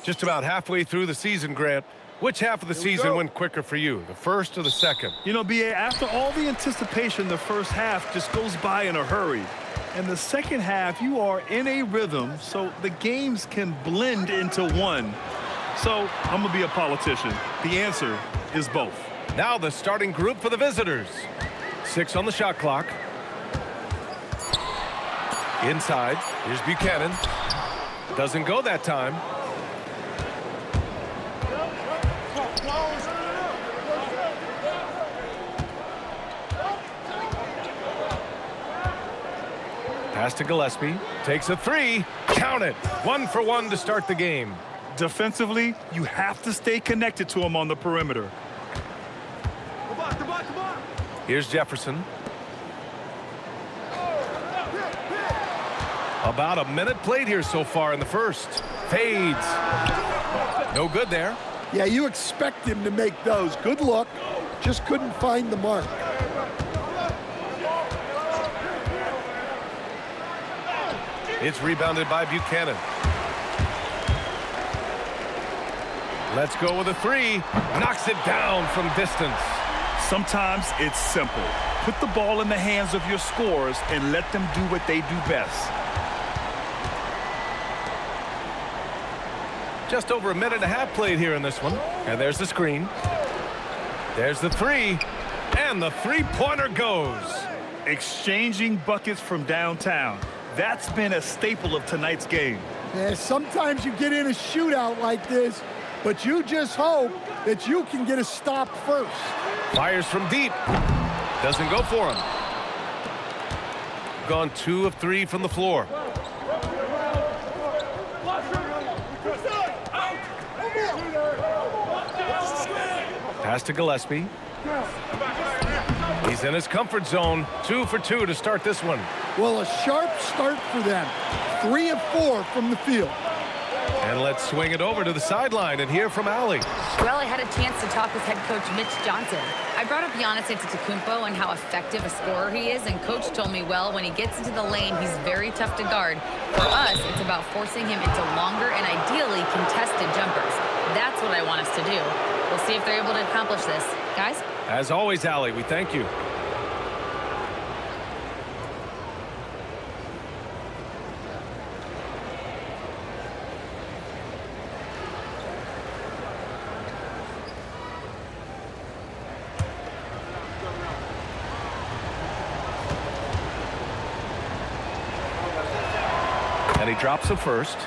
Just about halfway through the season, Grant. Which half of the season went quicker for you, the first or the second? You know, B.A., after all the anticipation, the first half just goes by in a hurry. And the second half, you are in a rhythm, so the games can blend into one. So I'm going to be a politician. The answer is both. Now the starting group for the visitors. 6 on the shot clock. Inside, here's Buchanan. Doesn't go that time. Pass to Gillespie. Takes a 3. Count it. 1 for 1 to start the game. Defensively, you have to stay connected to him on the perimeter. Here's Jefferson. About a minute played here so far in the first. Fades. No good there. Yeah, you expect him to make those. Good look. Just couldn't find the mark. It's rebounded by Buchanan. Let's go with a 3. Knocks it down from distance. Sometimes it's simple. Put the ball in the hands of your scorers and let them do what they do best. Just over a minute and a half played here in this one. And there's the screen. There's the 3. And the three-pointer goes. Exchanging buckets from downtown. That's been a staple of tonight's game. Yeah, sometimes you get in a shootout like this, but you just hope that you can get a stop first. Fires from deep. Doesn't go for him. Gone 2 of 3 from the floor. Pass to Gillespie. He's in his comfort zone. 2 for 2 to start this one. Well, a sharp start for them. 3 of 4 from the field. And let's swing it over to the sideline and hear from Allie. Well, I had a chance to talk with head coach Mitch Johnson. I brought up Giannis Antetokounmpo and how effective a scorer he is, and coach told me, well, when he gets into the lane, he's very tough to guard. For us, it's about forcing him into longer and ideally contested jumpers. That's what I want us to do. We'll see if they're able to accomplish this. Guys? As always, Allie, we thank you. And he drops the first.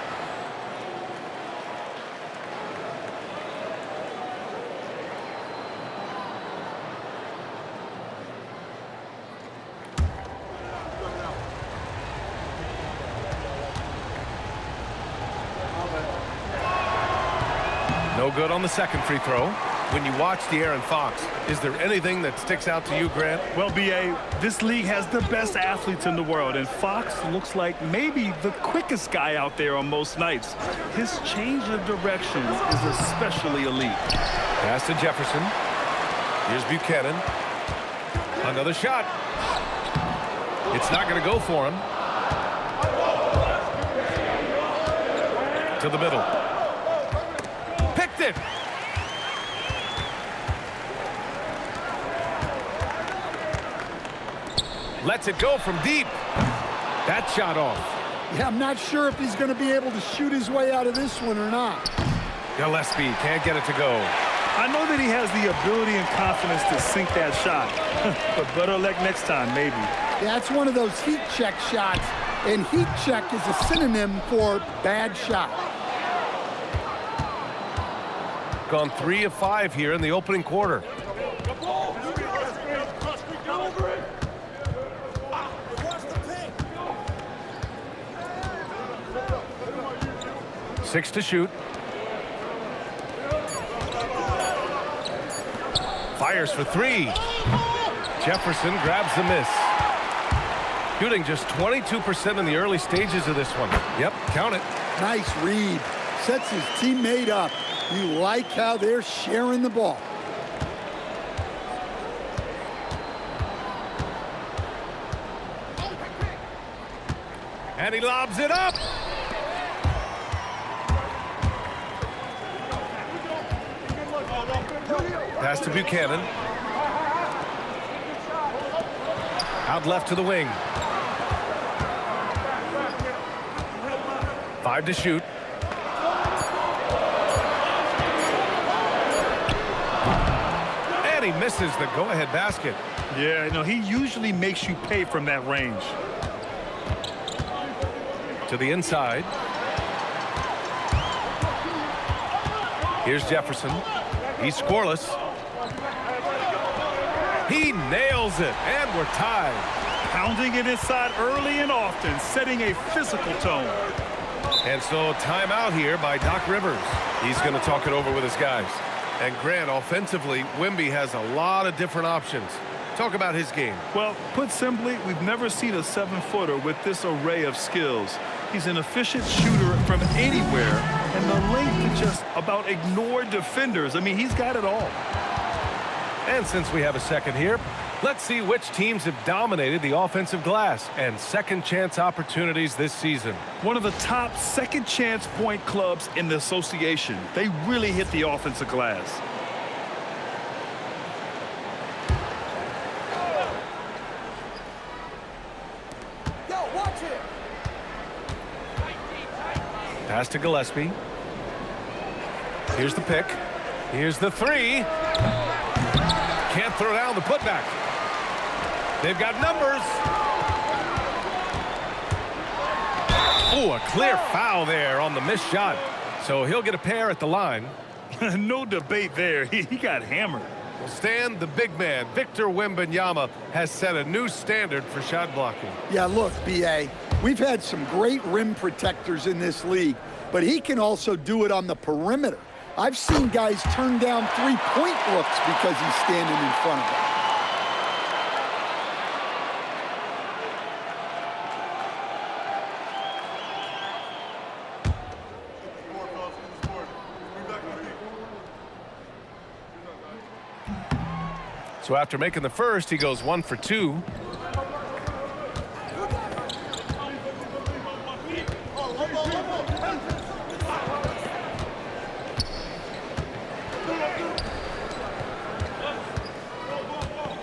No good on the second free throw. When you watch De'Aaron Fox, is there anything that sticks out to you, Grant? Well, B.A., this league has the best athletes in the world, and Fox looks like maybe the quickest guy out there on most nights. His change of direction is especially elite. Pass to Jefferson. Here's Buchanan. Another shot. It's not going to go for him. To the middle. Picked it. Lets it go from deep. That shot off. Yeah, I'm not sure if he's going to be able to shoot his way out of this one or not. Gillespie can't get it to go. I know that he has the ability and confidence to sink that shot, but better luck next time, maybe. Yeah, it's one of those heat check shots, and heat check is a synonym for bad shot. Gone 3 of 5 here in the opening quarter. Six to shoot. Fires for 3. Jefferson grabs the miss. Shooting just 22% in the early stages of this one. Yep, count it. Nice read. Sets his teammate up. You like how they're sharing the ball. And he lobs it up. Pass to Buchanan. Out left to the wing. 5 to shoot. And he misses the go-ahead basket. Yeah, no, he usually makes you pay from that range. To the inside. Here's Jefferson. He's scoreless. He nails it, and we're tied. Pounding it inside early and often, setting a physical tone. And so timeout here by Doc Rivers. He's going to talk it over with his guys. And Grant, offensively, Wemby has a lot of different options. Talk about his game. Well, put simply, we've never seen a 7-footer with this array of skills. He's an efficient shooter from anywhere, and the length to just about ignore defenders. I mean, he's got it all. And since we have a second here, let's see which teams have dominated the offensive glass and second chance opportunities this season. One of the top second chance point clubs in the association. They really hit the offensive glass. Pass to Gillespie. Here's the pick. Here's the three. Can't throw down the putback. They've got numbers. Oh, a clear foul there on the missed shot. So he'll get a pair at the line. No debate there. He got hammered. Well, Stan, the big man, Victor Wembanyama, has set a new standard for shot blocking. Yeah, look, B.A., we've had some great rim protectors in this league, but he can also do it on the perimeter. I've seen guys turn down three-point looks because he's standing in front of them. So after making the first, he goes 1 for 2.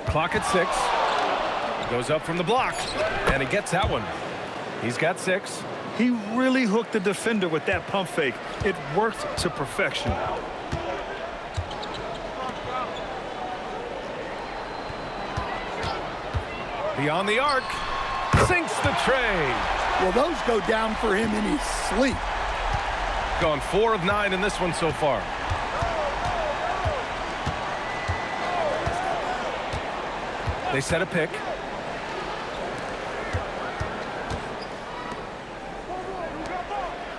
Clock at 6. Goes up from the block, and he gets that one. He's got 6. He really hooked the defender with that pump fake. It worked to perfection. Beyond the arc, sinks the tray. Well, those go down for him in his sleep. Gone 4 of 9 in this one so far. They set a pick.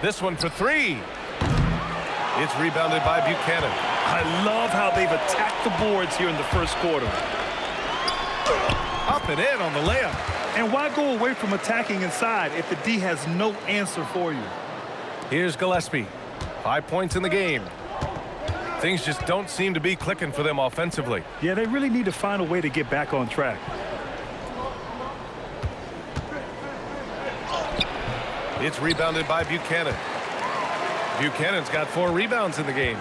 This one for 3. It's rebounded by Buchanan. I love how they've attacked the boards here in the first quarter. Up and in on the layup. And why go away from attacking inside if the D has no answer for you? Here's Gillespie. 5 points in the game. Things just don't seem to be clicking for them offensively. Yeah, they really need to find a way to get back on track. It's rebounded by Buchanan. Buchanan's got 4 rebounds in the game.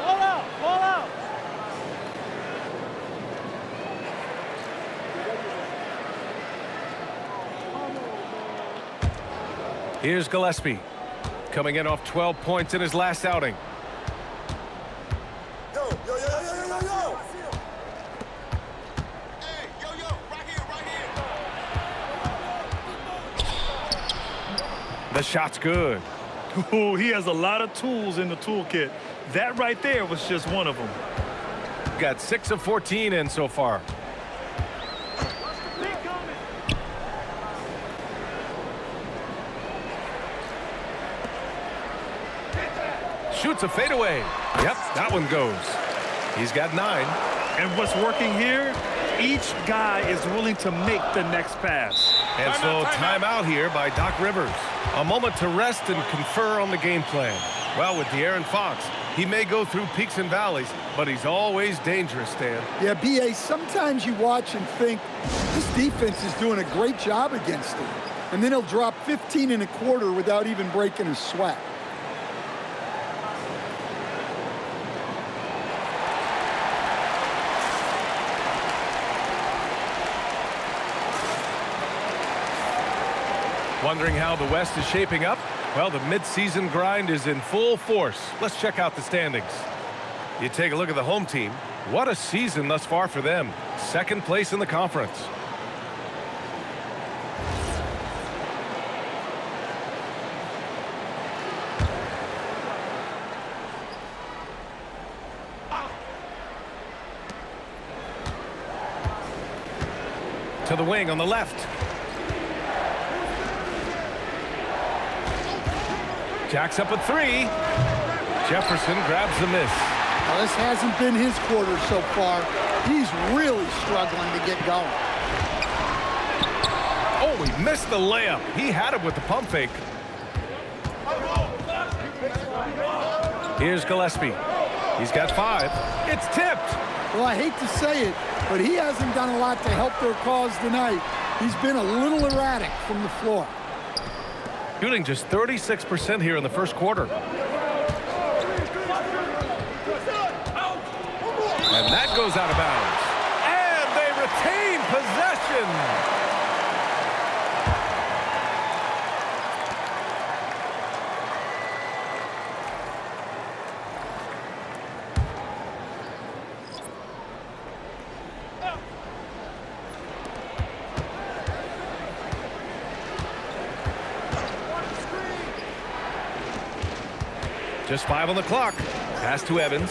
Ball out. Here's Gillespie. Coming in off 12 points in his last outing. Yo. Hey, yo, right here. The shot's good. Oh, he has a lot of tools in the toolkit. That right there was just one of them. Got 6 of 14 in so far. Shoots a fadeaway. Yep, that one goes. He's got 9. And what's working here, each guy is willing to make the next pass. And so timeout here by Doc Rivers. A moment to rest and confer on the game plan. Well, with De'Aaron Fox, he may go through peaks and valleys, but he's always dangerous, Stan. Yeah, B.A., sometimes you watch and think, this defense is doing a great job against him. And then he'll drop 15 in a quarter without even breaking a sweat. Wondering how the West is shaping up? Well, the midseason grind is in full force. Let's check out the standings. You take a look at the home team. What a season thus far for them. Second place in the conference. To the wing on the left. Jacks up a three. Jefferson grabs the miss. Now, this hasn't been his quarter so far. He's really struggling to get going. Oh, he missed the layup. He had it with the pump fake. Here's Gillespie. He's got 5. It's tipped. Well, I hate to say it, but he hasn't done a lot to help their cause tonight. He's been a little erratic from the floor. Shooting just 36% here in the first quarter. And that goes out of bounds. And they retain possession. Just 5 on the clock. Pass to Evans.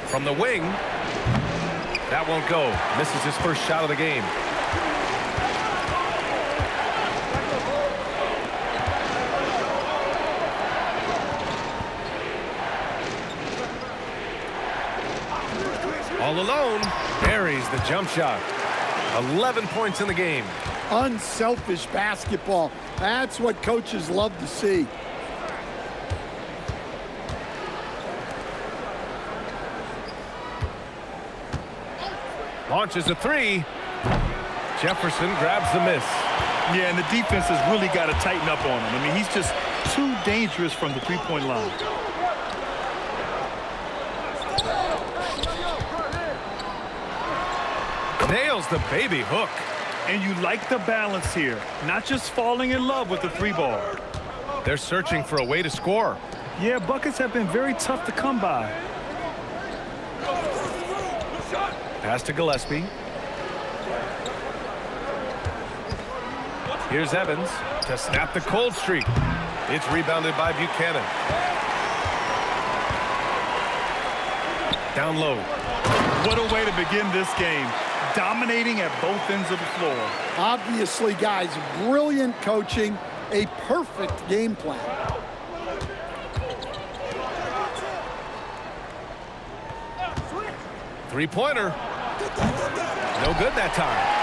From the wing. That won't go. Misses his first shot of the game. All alone. Buries the jump shot. 11 points in the game. Unselfish basketball. That's what coaches love to see. Launches a 3. Jefferson grabs the miss. Yeah, and the defense has really got to tighten up on him. I mean, he's just too dangerous from the three-point line. Nails the baby hook. And you like the balance here, not just falling in love with the 3-ball. They're searching for a way to score. Yeah, buckets have been very tough to come by. Pass to Gillespie. Here's Evans to snap the cold streak. It's rebounded by Buchanan. Down low. What a way to begin this game. Dominating at both ends of the floor. Obviously, guys, brilliant coaching, a perfect game plan. Three-pointer. No good that time.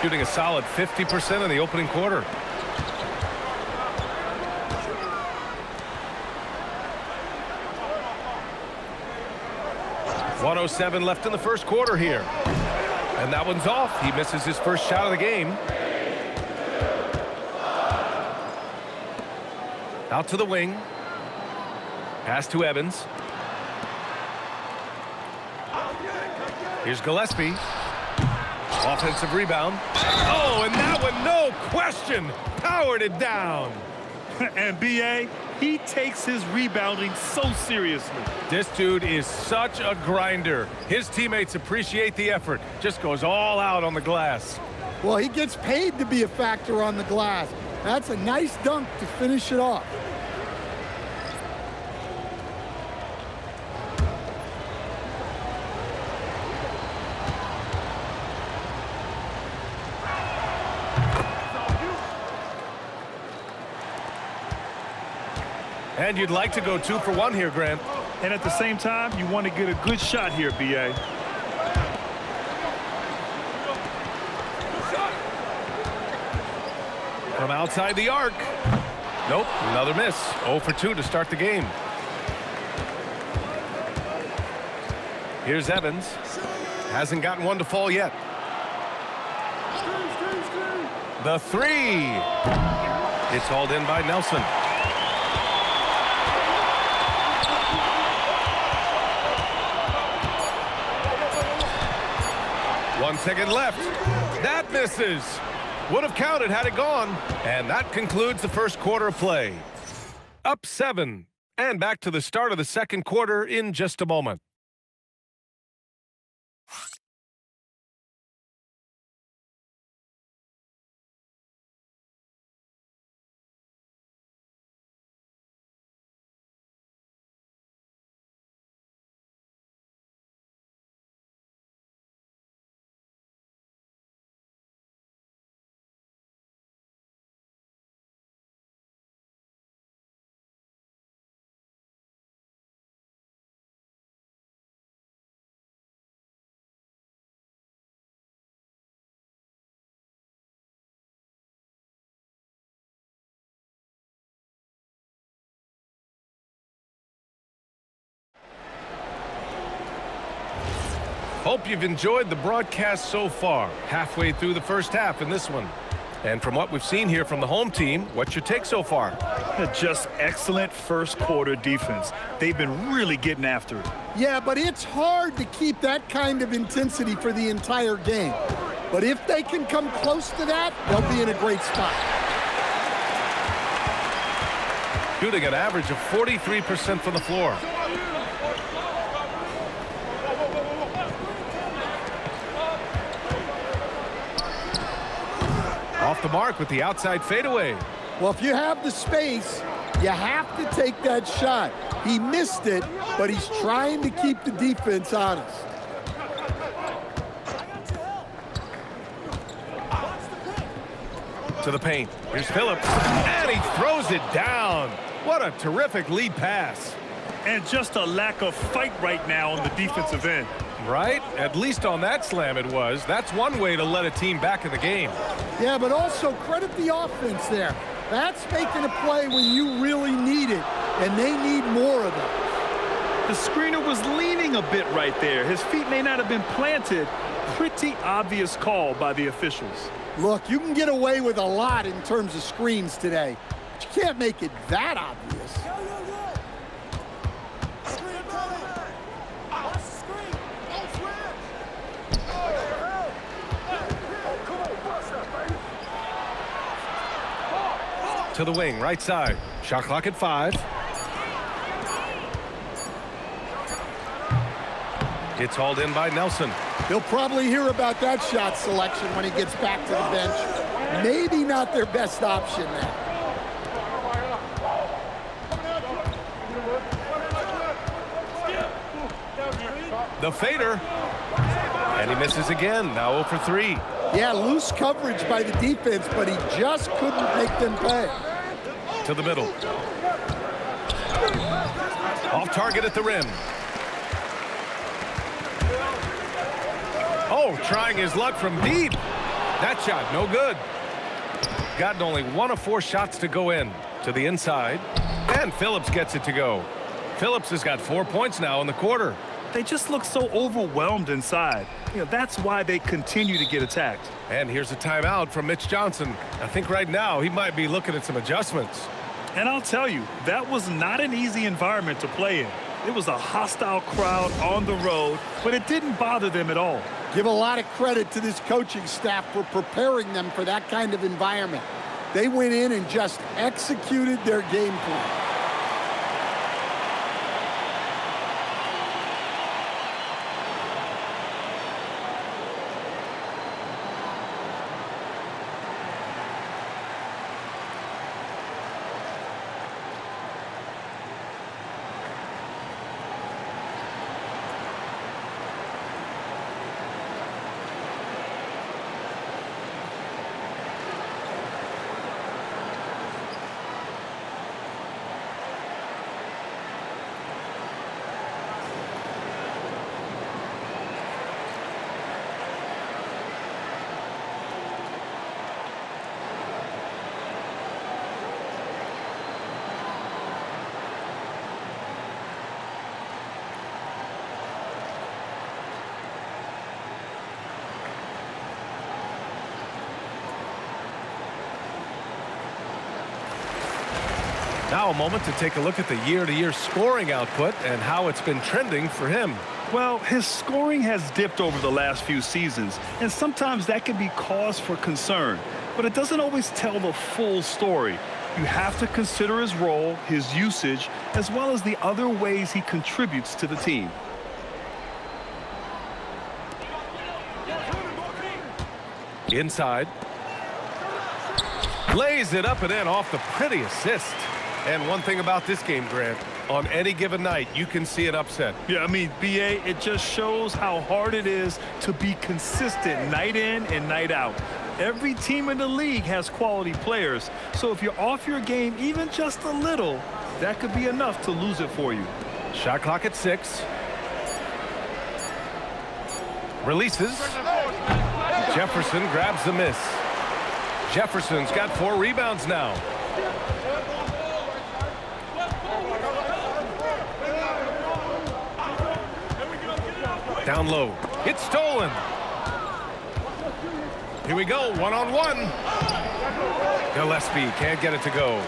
Shooting a solid 50% in the opening quarter. .107 left in the first quarter here. And that one's off. He misses his first shot of the game. Out to the wing. Pass to Evans. Here's Gillespie. Offensive rebound. Oh, and that one, no question, powered it down. And B.A., he takes his rebounding so seriously. This dude is such a grinder. His teammates appreciate the effort. Just goes all out on the glass. Well, he gets paid to be a factor on the glass. That's a nice dunk to finish it off. And you'd like to go 2 for 1 here, Grant. And at the same time, you want to get a good shot here, B.A. From outside the arc. Nope, another miss. 0 for 2 to start the game. Here's Evans. Hasn't gotten one to fall yet. The 3. It's hauled in by Nelson. One second left. That misses. Would have counted had it gone. And that concludes the first quarter of play. Up 7. And back to the start of the second quarter in just a moment. Hope you've enjoyed the broadcast so far. Halfway through the first half in this one. And from what we've seen here from the home team, what's your take so far? Just excellent first quarter defense. They've been really getting after it. Yeah, but it's hard to keep that kind of intensity for the entire game. But if they can come close to that, they'll be in a great spot. Shooting an average of 43% from the floor. Off the mark with the outside fadeaway. Well, if you have the space, you have to take that shot. He missed it, but he's trying to keep the defense honest. To the paint. Here's Phillips. And he throws it down. What a terrific lead pass. And just a lack of fight right now on the defensive end. Right? At least on that slam it was. That's one way to let a team back in the game. Yeah, but also credit the offense there. That's making a play when you really need it, and they need more of it. The screener was leaning a bit right there. His feet may not have been planted. Pretty obvious call by the officials. Look, you can get away with a lot in terms of screens today, but you can't make it that obvious. To the wing, right side. Shot clock at 5. It's hauled in by Nelson. He'll probably hear about that shot selection when he gets back to the bench. Maybe not their best option there. The fader. And he misses again. Now 0 for 3. Yeah, loose coverage by the defense, but he just couldn't make them pay. To the middle. Off target at the rim. Oh, trying his luck from deep. That shot, no good. Gotten only 1 of 4 shots to go in. To the inside. And Phillips gets it to go. Phillips has got 4 points now in the quarter. They just look so overwhelmed inside. That's why they continue to get attacked. And here's a timeout from Mitch Johnson. I think right now he might be looking at some adjustments. And I'll tell you, that was not an easy environment to play in. It was a hostile crowd on the road, but it didn't bother them at all. Give a lot of credit to this coaching staff for preparing them for that kind of environment. They went in and just executed their game plan. Now a moment to take a look at the year-to-year scoring output and how it's been trending for him. Well, his scoring has dipped over the last few seasons, and sometimes that can be cause for concern. but it doesn't always tell the full story. You have to consider his role, his usage, as well as the other ways he contributes to the team. Inside. Lays it up and in off the pretty assist. And one thing about this game, Grant, on any given night, you can see an upset. Yeah, I mean, BA, it just shows how hard it is to be consistent night in and night out. Every team in the league has quality players, so if you're off your game even just a little, that could be enough to lose it for you. Shot clock at 6. Releases. Jefferson grabs the miss. Jefferson's got 4 rebounds now. Down low. It's stolen. Here we go, one-on-one. Gillespie can't get it to go.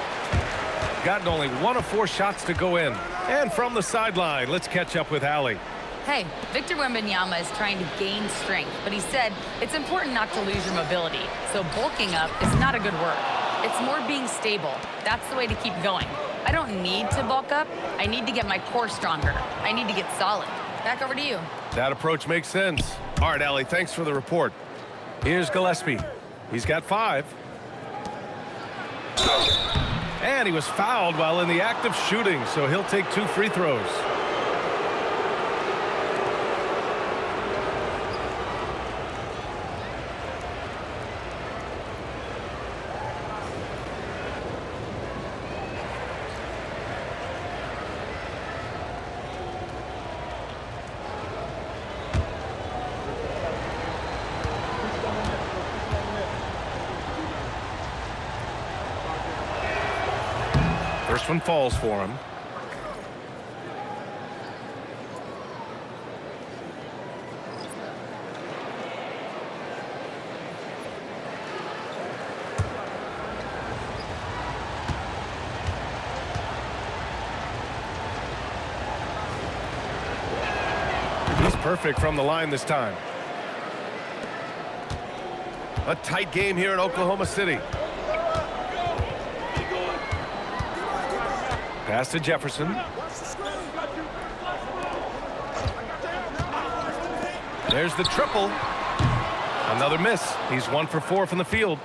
Gotten only 1 of 4 shots to go in. And from the sideline, let's catch up with Allie. Hey, Victor Wembanyama is trying to gain strength, but he said it's important not to lose your mobility. So bulking up is not a good word. It's more being stable. That's the way to keep going. I don't need to bulk up. I need to get my core stronger. I need to get solid. Back over to you. That approach makes sense. All right, Allie, thanks for the report. Here's Gillespie. He's got 5. And he was fouled while in the act of shooting, so he'll take 2 free throws. First one falls for him. He's perfect from the line this time. A tight game here in Oklahoma City. Pass to Jefferson. There's the triple. Another miss. He's 1 for 4 from the field.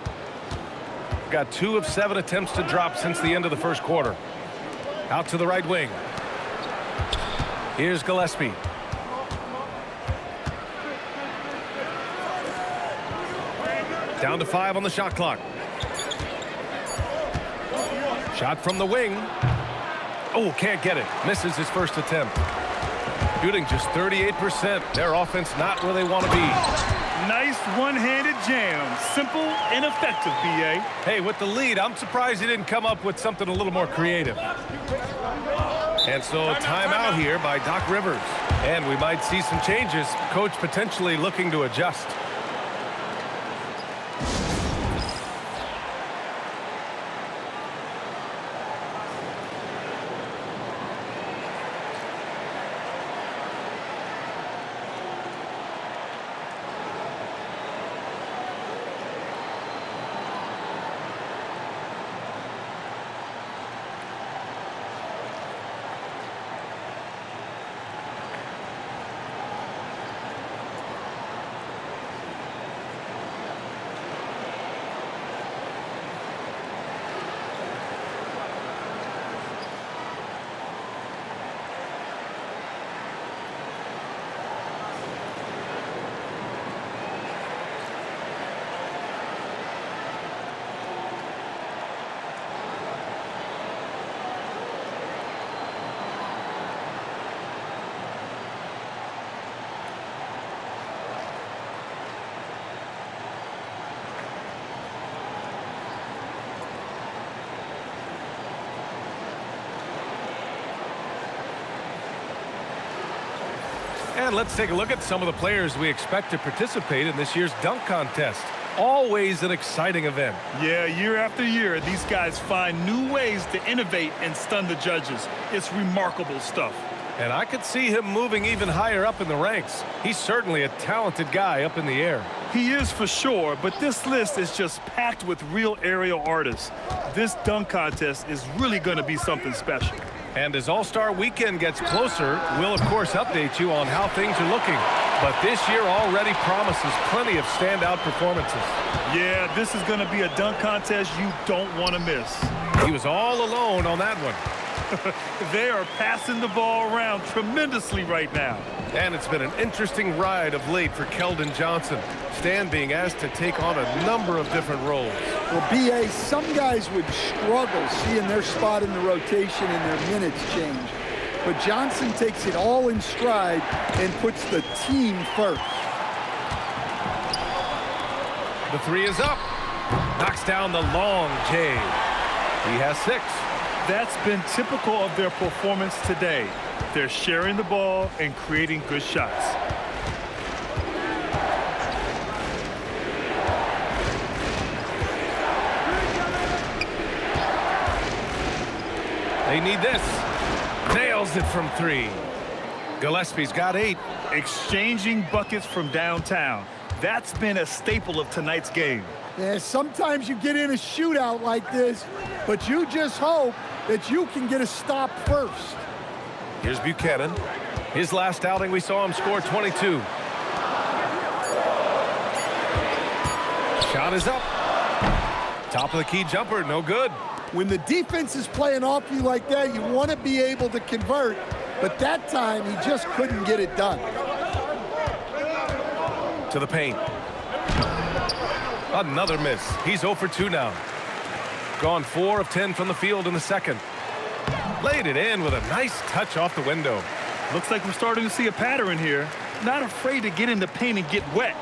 Got 2 of 7 attempts to drop since the end of the first quarter. Out to the right wing. Here's Gillespie. Down to 5 on the shot clock. Shot from the wing. Oh, can't get it. Misses his first attempt. Shooting just 38%. Their offense not where they want to be. Nice one-handed jam. Simple and effective, BA. Hey, with the lead, I'm surprised he didn't come up with something a little more creative. And so timeout here by Doc Rivers. And we might see some changes. Coach potentially looking to adjust. And let's take a look at some of the players we expect to participate in this year's dunk contest. Always an exciting event. Yeah, year after year, these guys find new ways to innovate and stun the judges. It's remarkable stuff. And I could see him moving even higher up in the ranks. He's certainly a talented guy up in the air. He is for sure, but this list is just packed with real aerial artists. This dunk contest is really going to be something special. And as All-Star Weekend gets closer, we'll of course update you on how things are looking. But this year already promises plenty of standout performances. Yeah, this is going to be a dunk contest you don't want to miss. He was all alone on that one. They are passing the ball around tremendously right now. And it's been an interesting ride of late for Keldon Johnson. Stan being asked to take on a number of different roles. Well, B.A., some guys would struggle seeing their spot in the rotation and their minutes change. But Johnson takes it all in stride and puts the team first. The three is up. Knocks down the long J. He has 6. That's been typical of their performance today. They're sharing the ball and creating good shots. They need this. Nails it from 3. Gillespie's got 8. Exchanging buckets from downtown. That's been a staple of tonight's game. Yeah, sometimes you get in a shootout like this, but you just hope that you can get a stop first. Here's Buchanan. His last outing, we saw him score 22. Shot is up. Top of the key jumper, no good. When the defense is playing off you like that, you want to be able to convert, but that time he just couldn't get it done. To the paint. Another miss. He's 0 for 2 now. Gone 4 of 10 from the field in the second. Laid it in with a nice touch off the window. Looks like we're starting to see a pattern here. Not afraid to get in the paint and get wet.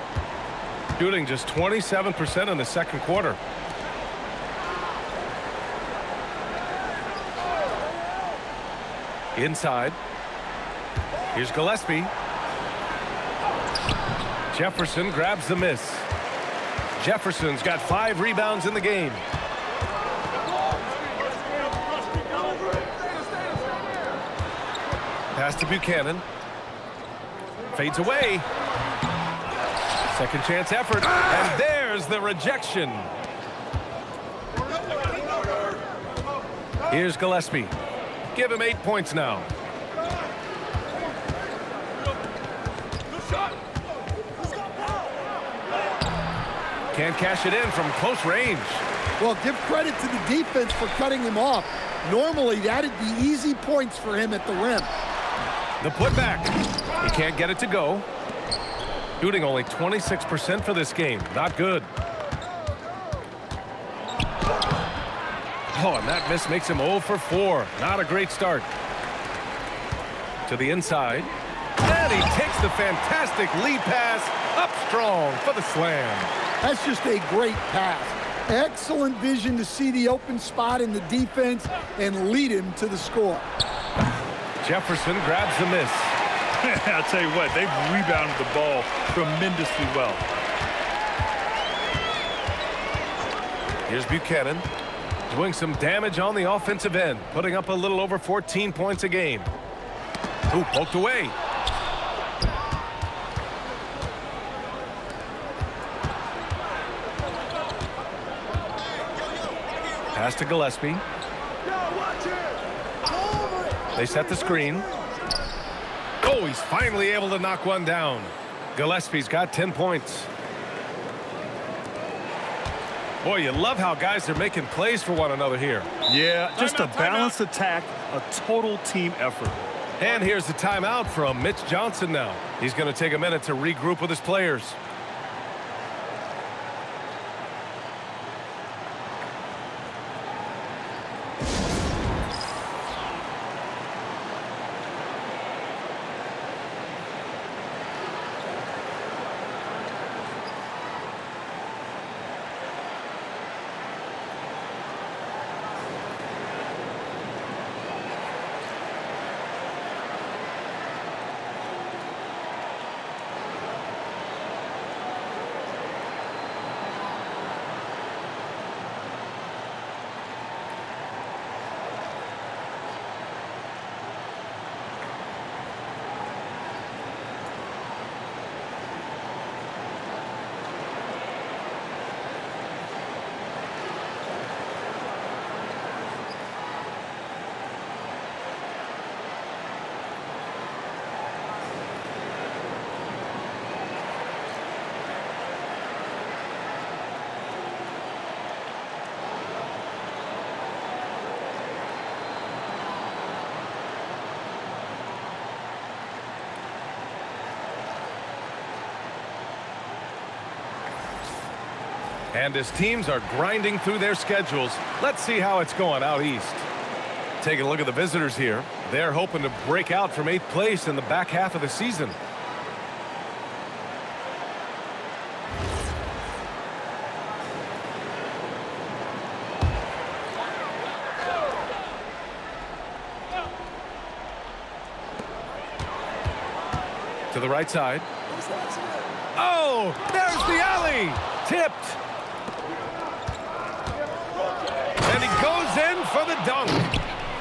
Shooting just 27% in the second quarter. Inside. Here's Gillespie. Jefferson grabs the miss. Jefferson's got 5 rebounds in the game. Pass to Buchanan. Fades away. Second chance effort. And there's the rejection. Here's Gillespie. Give him 8 points now. Can't cash it in from close range. Well, give credit to the defense for cutting him off. Normally, that'd be easy points for him at the rim. The putback. He can't get it to go. Shooting only 26% for this game. Not good. Oh, and that miss makes him 0 for 4. Not a great start. To the inside. And he takes the fantastic lead pass up strong for the slam. That's just a great pass. Excellent vision to see the open spot in the defense and lead him to the score. Jefferson grabs the miss. I'll tell you what, they've rebounded the ball tremendously well. Here's Buchanan doing some damage on the offensive end, putting up a little over 14 points a game. Ooh, poked away. Pass to Gillespie. They set the screen. Oh, he's finally able to knock one down. Gillespie's got 10 points. Boy, you love how guys are making plays for one another here. Yeah, just a balanced attack, a total team effort. And here's the timeout from Mitch Johnson now. He's going to take a minute to regroup with his players. And as teams are grinding through their schedules, let's see how it's going out east. Taking a look at the visitors here. They're hoping to break out from 8th place in the back half of the season. To the right side. Oh, there's the alley. Tipped. And he goes in for the dunk.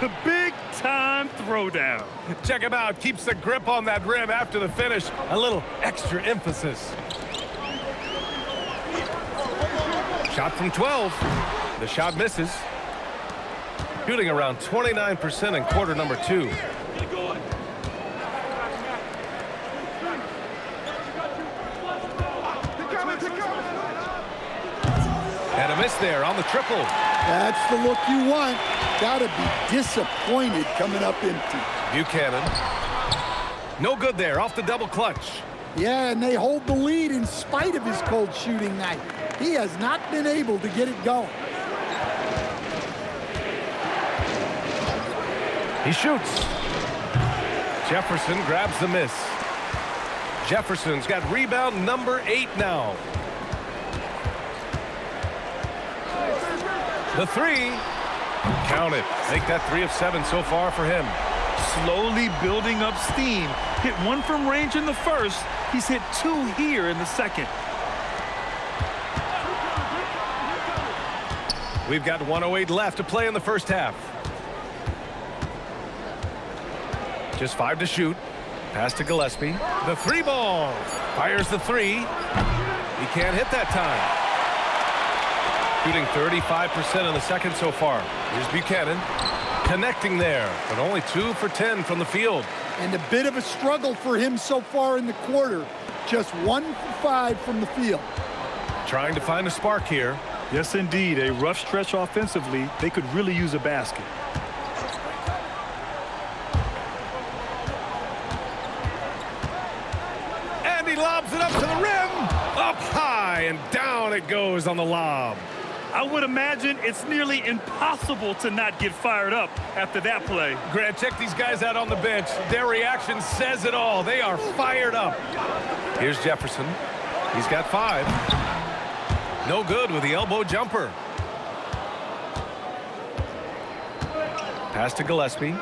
The big-time throwdown. Check him out. Keeps the grip on that rim after the finish. A little extra emphasis. Shot from 12. The shot misses. Shooting around 29% in quarter number 2. And a miss there on the triple. That's the look you want. Gotta be disappointed coming up empty. Buchanan. No good there, off the double clutch. Yeah, and they hold the lead in spite of his cold shooting night. He has not been able to get it going. He shoots. Jefferson grabs the miss. Jefferson's got rebound number 8 now. The 3. Count it. Make that 3 of 7 so far for him. Slowly building up steam. Hit 1 from range in the first. He's hit 2 here in the second. We've got 1:08 left to play in the first half. Just 5 to shoot. Pass to Gillespie. The 3 ball. Fires the 3. He can't hit that time. Shooting 35% in the second so far. Here's Buchanan. Connecting there, but only 2 for 10 from the field. And a bit of a struggle for him so far in the quarter. Just 1 for 5 from the field. Trying to find a spark here. Yes, indeed. A rough stretch offensively. They could really use a basket. And he lobs it up to the rim. Up high and down it goes on the lob. I would imagine it's nearly impossible to not get fired up after that play. Grant, check these guys out on the bench. Their reaction says it all. They are fired up. Here's Jefferson. He's got 5. No good with the elbow jumper. Pass to Gillespie.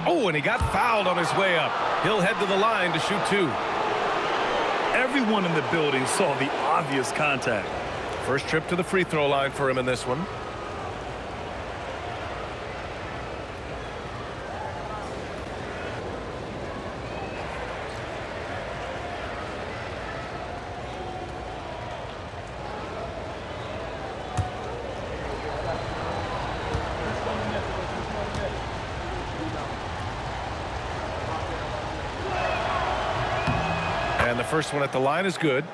Oh, and he got fouled on his way up. He'll head to the line to shoot 2. Everyone in the building saw the obvious contact. First trip to the free throw line for him in this one. And the first one at the line is good.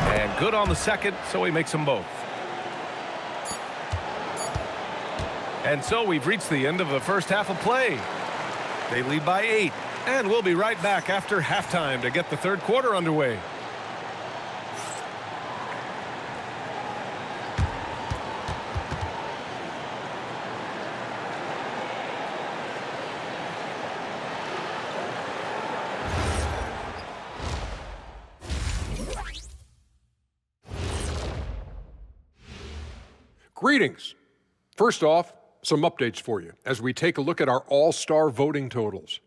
And good on the second, so he makes them both. And so we've reached the end of the first half of play. They lead by 8, and we'll be right back after halftime to get the third quarter underway. Greetings. First off, some updates for you as we take a look at our all-star voting totals.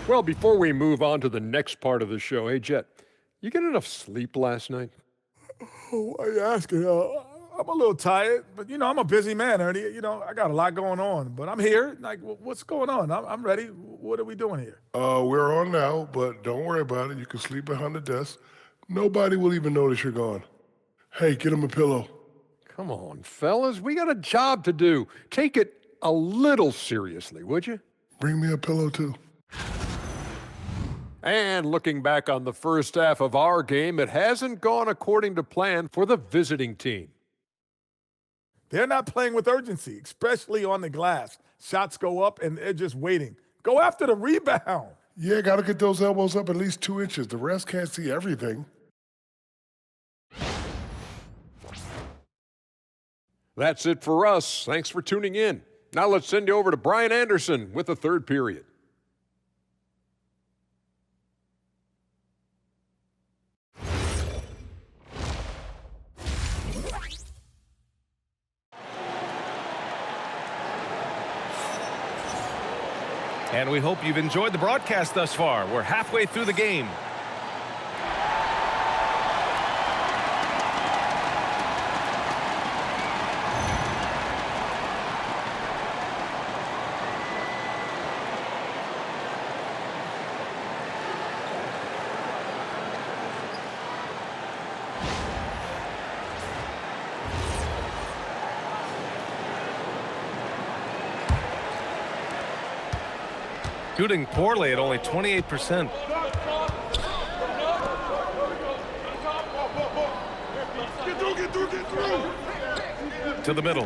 Well, before we move on to the next part of the show, hey, Jet, you get enough sleep last night? Oh, why are you asking? I'm a little tired, but, I'm a busy man, Ernie. I got a lot going on, but I'm here. Like, what's going on? I'm ready. What are we doing here? We're on now, but don't worry about it. You can sleep behind the desk. Nobody will even notice you're gone. Hey, get him a pillow. Come on, fellas. We got a job to do. Take it a little seriously, would you? Bring me a pillow, too. And looking back on the first half of our game, it hasn't gone according to plan for the visiting team. They're not playing with urgency, especially on the glass. Shots go up, and they're just waiting. Go after the rebound. Yeah, got to get those elbows up at least 2 inches. The rest can't see everything. That's it for us. Thanks for tuning in. Now let's send you over to Brian Anderson with the third period. And we hope you've enjoyed the broadcast thus far. We're halfway through the game. Shooting poorly at only 28%. To the middle.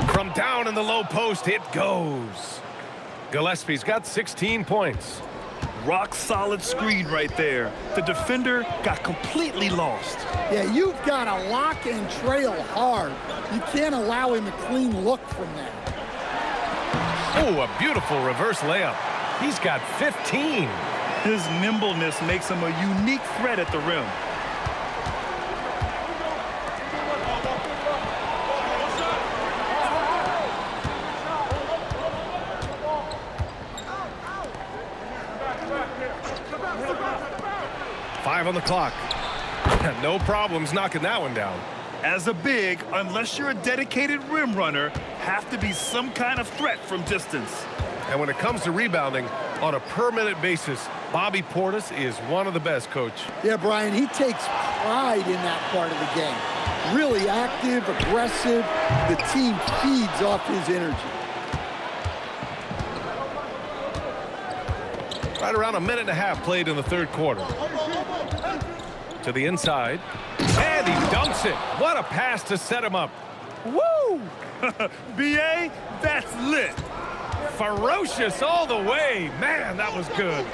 From down in the low post, it goes. Gillespie's got 16 points. Rock solid screen right there. The defender got completely lost. Yeah, you've got to lock and trail hard. You can't allow him a clean look from that. Oh, a beautiful reverse layup. He's got 15. His nimbleness makes him a unique threat at the rim. Five on the clock. No problems knocking that one down. As a big, unless you're a dedicated rim runner, have to be some kind of threat from distance. And when it comes to rebounding, on a per-minute basis, Bobby Portis is one of the best, Coach. Yeah, Brian, he takes pride in that part of the game. Really active, aggressive. The team feeds off his energy. Right around a minute and a half played in the third quarter. To the inside. And he dunks it. What a pass to set him up. Woo! B.A., that's lit. Ferocious all the way. Man, that was good.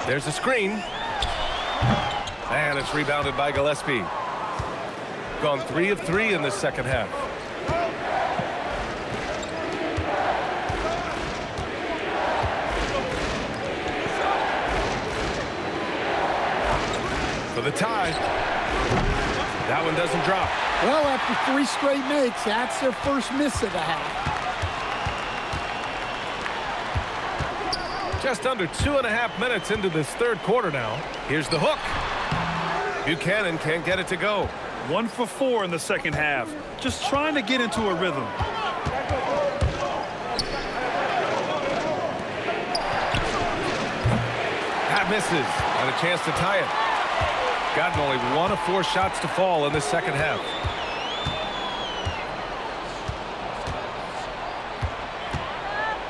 There's a screen. And it's rebounded by Gillespie. Gone 3 of 3 in the second half. For the tie. That one doesn't drop. Well, after 3 straight makes, that's their first miss of the half. Just under 2.5 minutes into this third quarter now. Here's the hook. Buchanan can't get it to go. 1 for 4 in the second half. Just trying to get into a rhythm. That misses. And a chance to tie it. Gotten only 1 of 4 shots to fall in the second half.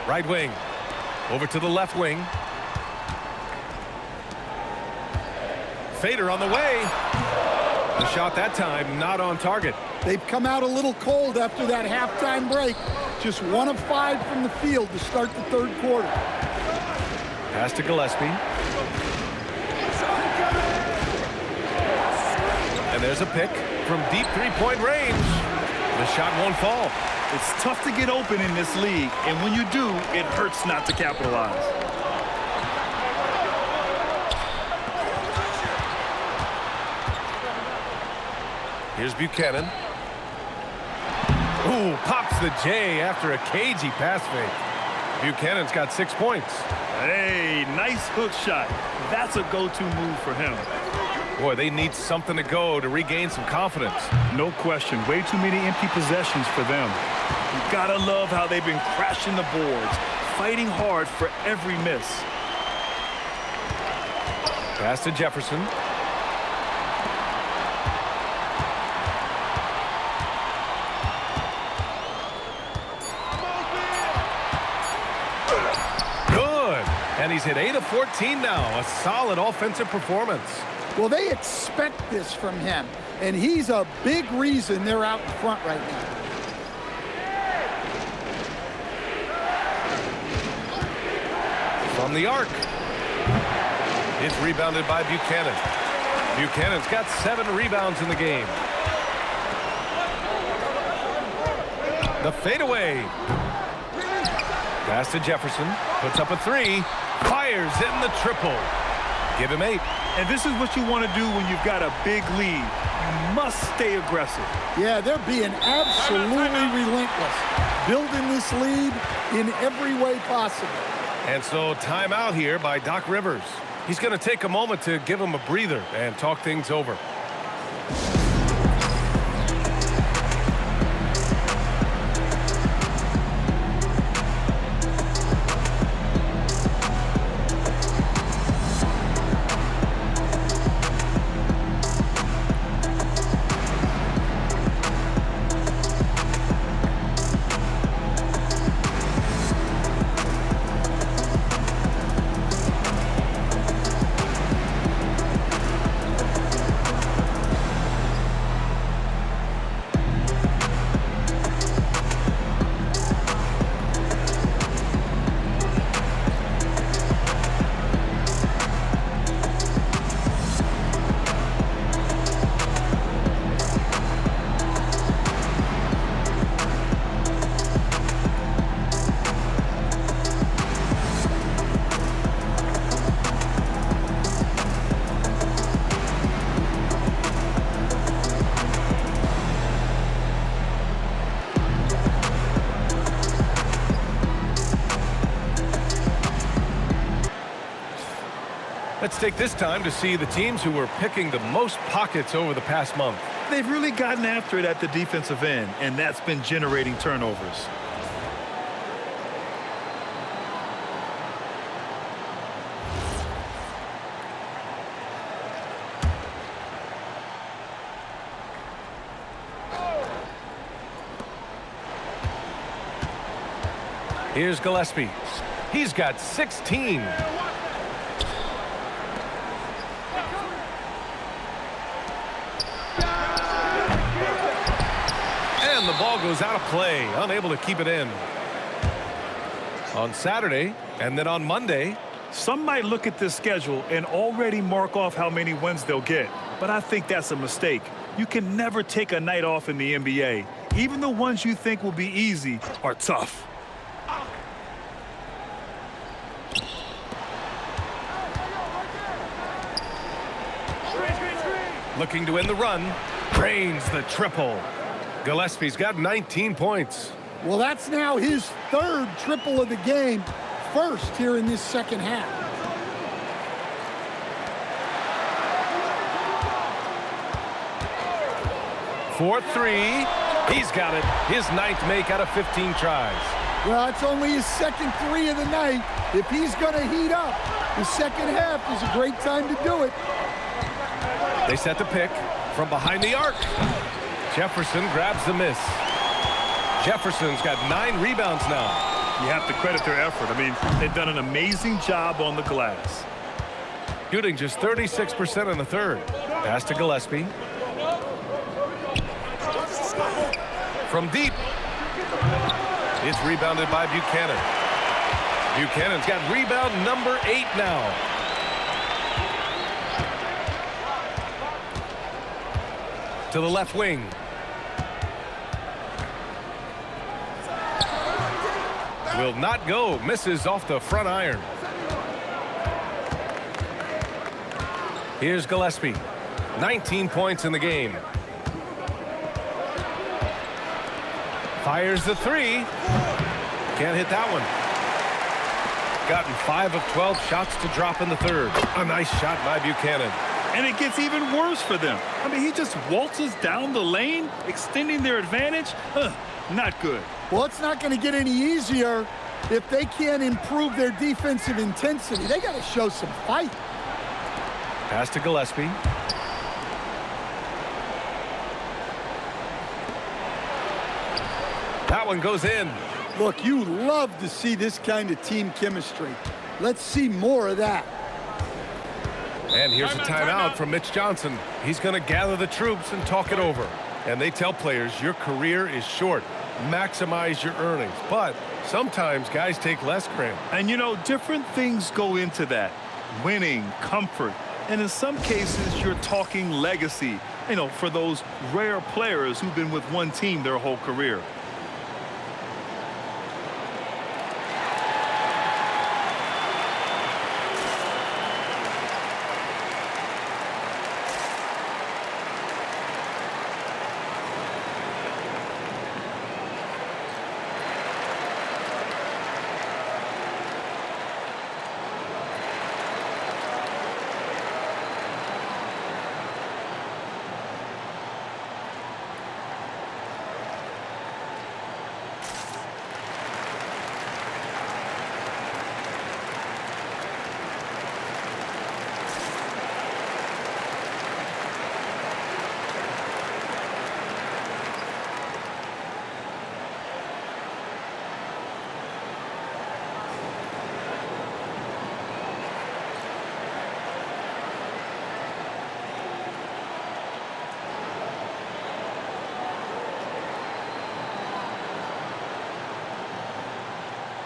Right wing. Over to the left wing. Fader on the way. The shot that time not on target. They've come out a little cold after that halftime break. Just 1 of 5 from the field to start the third quarter. Pass to Gillespie. And there's a pick from deep three-point range. The shot won't fall. It's tough to get open in this league, and when you do, it hurts not to capitalize. Here's Buchanan. Ooh, pops the J after a cagey pass fake. Buchanan's got 6 points. Hey, nice hook shot. That's a go-to move for him. Boy, they need something to go to regain some confidence. No question. Way too many empty possessions for them. You gotta love how they've been crashing the boards, fighting hard for every miss. Pass to Jefferson. Good. And he's hit 8 of 14 now. A solid offensive performance. Well, they expect this from him, and he's a big reason they're out in front right now. From the arc. It's rebounded by Buchanan. Buchanan's got 7 rebounds in the game. The fadeaway. Pass to Jefferson. Puts up a 3. Fires in the triple. Give him 8. And this is what you want to do when you've got a big lead. You must stay aggressive. Yeah, they're being absolutely relentless, building this lead in every way possible. And so timeout here by Doc Rivers. He's going to take a moment to give him a breather and talk things over. Let's take this time to see the teams who were picking the most pockets over the past month. They've really gotten after it at the defensive end, and that's been generating turnovers. Here's Gillespie. He's got 16. And the ball goes out of play, unable to keep it in. On Saturday, and then on Monday. Some might look at this schedule and already mark off how many wins they'll get, but I think that's a mistake. You can never take a night off in the NBA. Even the ones you think will be easy are tough. Looking to win the run. Drains the triple. Gillespie's got 19 points. Well, that's now his 3rd triple of the game, first here in this second half. For 3. He's got it. His 9th make out of 15 tries. Well, it's only his 2nd 3 of the night. If he's going to heat up, the second half is a great time to do it. They set the pick from behind the arc. Jefferson grabs the miss. Jefferson's got 9 rebounds now. You have to credit their effort. I mean, they've done an amazing job on the glass. Shooting just 36% in the 3rd. Pass to Gillespie. From deep. It's rebounded by Buchanan. Buchanan's got rebound number 8 now. To the left wing. Will not go. Misses off the front iron. Here's Gillespie. 19 points in the game. Fires the 3. Can't hit that one. Gotten 5 of 12 shots to drop in the 3rd. A nice shot by Buchanan. And it gets even worse for them. I mean, he just waltzes down the lane, extending their advantage. Not good. Well, it's not going to get any easier if they can't improve their defensive intensity. They got to show some fight. Pass to Gillespie. That one goes in. Look, you love to see this kind of team chemistry. Let's see more of that. And here's a timeout from Mitch Johnson. He's going to gather the troops and talk it over. And they tell players, your career is short. Maximize your earnings. But sometimes guys take less, Grant. And, you know, different things go into that. Winning, comfort, and in some cases, you're talking legacy, you know, for those rare players who've been with one team their whole career.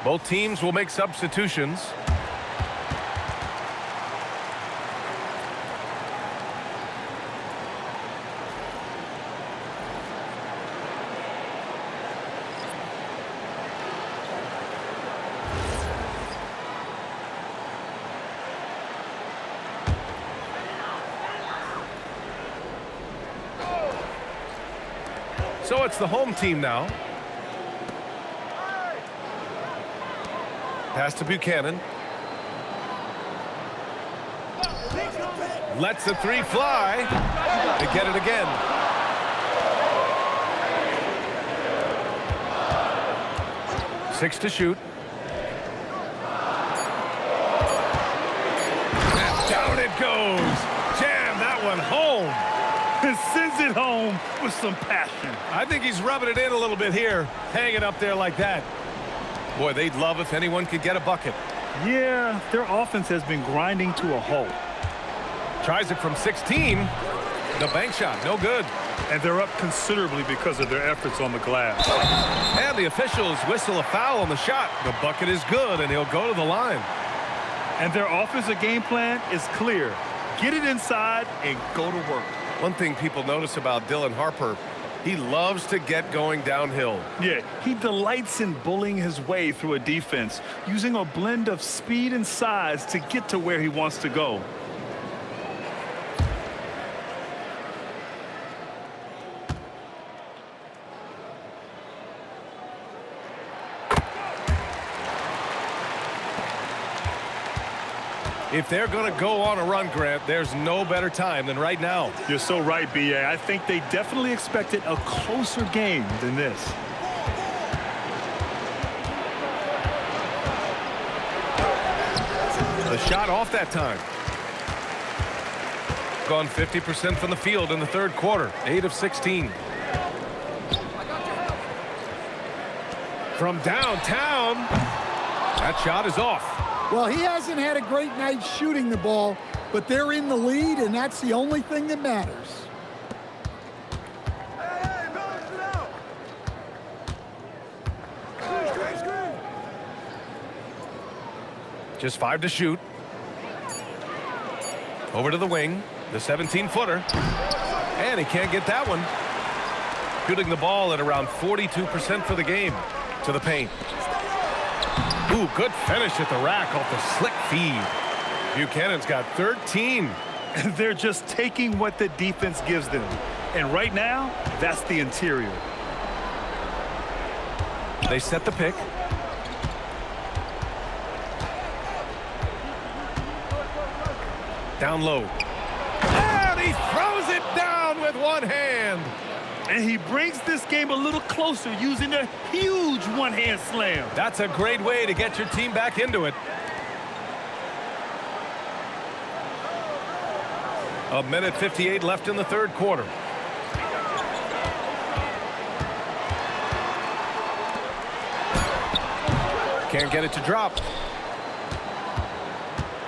Both teams will make substitutions. So it's the home team now. Pass to Buchanan. Lets the three fly. They get it again. Six to shoot. And down it goes. Jam that one home. And sends it home with some passion. I think he's rubbing it in a little bit here. Hanging up there like that. Boy, they'd love if anyone could get a bucket. Yeah, their offense has been grinding to a halt. Tries it from 16. The bank shot, no good. And they're up considerably because of their efforts on the glass. And the officials whistle a foul on the shot. The bucket is good, and he'll go to the line. And their offensive game plan is clear. Get it inside and go to work. One thing people notice about Dylan Harper, he loves to get going downhill. Yeah, he delights in bullying his way through a defense, using a blend of speed and size to get to where he wants to go. If they're going to go on a run, Grant, there's no better time than right now. You're so right, B.A. I think they definitely expected a closer game than this. The shot off that time. Gone 50% from the field in the third quarter. 8 of 16. From downtown. That shot is off. Well, he hasn't had a great night shooting the ball, but they're in the lead, and that's the only thing that matters. Just 5 to shoot. Over to the wing. The 17-footer. And he can't get that one. Shooting the ball at around 42% for the game. To the paint. Ooh, good finish at the rack off the slick feed. Buchanan's got 13. They're just taking what the defense gives them. And right now, that's the interior. They set the pick. Down low. And he throws it down with one hand. And he brings this game a little closer using a huge one-hand slam. That's a great way to get your team back into it. A minute 58 left in the third quarter. Can't get it to drop.